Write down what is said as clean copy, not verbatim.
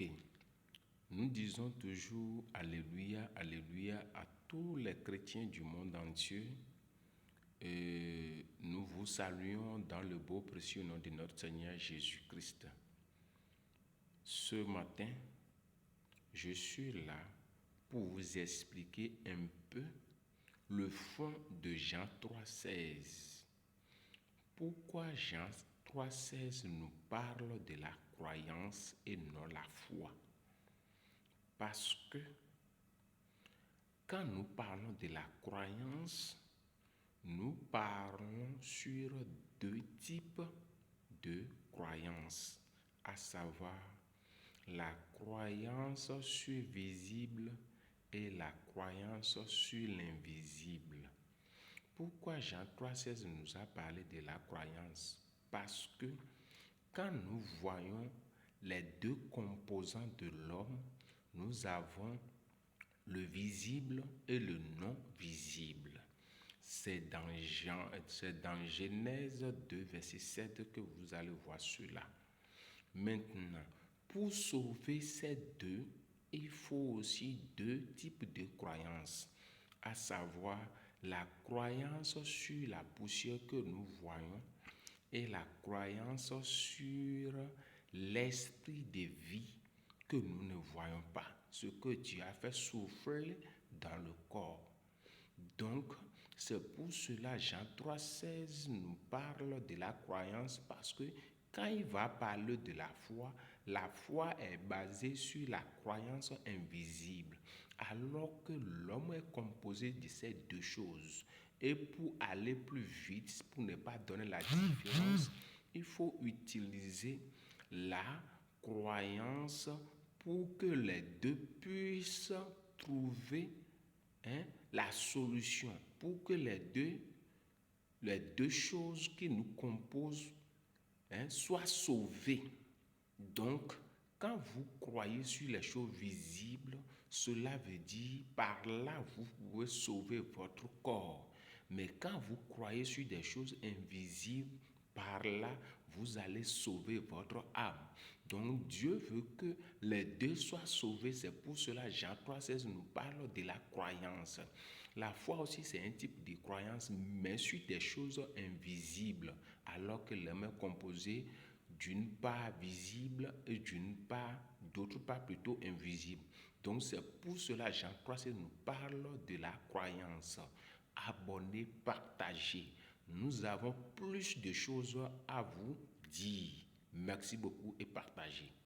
Ok. Nous disons toujours Alléluia, Alléluia à tous les chrétiens du monde entier. Et nous vous saluons dans le beau précieux nom de notre Seigneur Jésus-Christ. Ce matin, je suis là pour vous expliquer un peu le fond de Jean 3,16. Pourquoi Jean 3,16 nous parle de la croyance et non la foi? Parce que quand nous parlons de la croyance, nous parlons sur deux types de croyances, à savoir la croyance sur visible et la croyance sur l'invisible. Pourquoi Jean 3,16 nous a parlé de la croyance? Parce que quand nous voyons les deux composants de l'homme, nous avons le visible et le non visible. C'est dans Genèse 2, verset 7 que vous allez voir cela. Maintenant, pour sauver ces deux, il faut aussi deux types de croyances, à savoir la croyance sur la poussière que nous voyons et la croyance sur l'esprit de vie que nous ne voyons pas, ce que Dieu a fait souffler dans le corps. Donc, c'est pour cela Jean 3,16 nous parle de la croyance, parce que quand il va parler de la foi est basée sur la croyance invisible, alors que l'homme est composé de ces deux choses. Et pour aller plus vite, pour ne pas donner la différence, il faut utiliser la croyance pour que les deux puissent trouver la solution, pour que les deux choses qui nous composent soient sauvées. Donc, quand vous croyez sur les choses visibles, cela veut dire par là vous pouvez sauver votre corps. Mais quand vous croyez sur des choses invisibles, par là vous allez sauver votre âme. Donc Dieu veut que les deux soient sauvés. C'est pour cela Jean 3,16 nous parle de la croyance. La foi aussi, c'est un type de croyance, mais sur des choses invisibles, alors que l'homme est composé d'une part visible et d'autre part plutôt invisible. Donc c'est pour cela Jean 3,16 nous parle de la croyance. Abonnez, partagez. Nous avons plus de choses à vous dire. Merci beaucoup et partagez.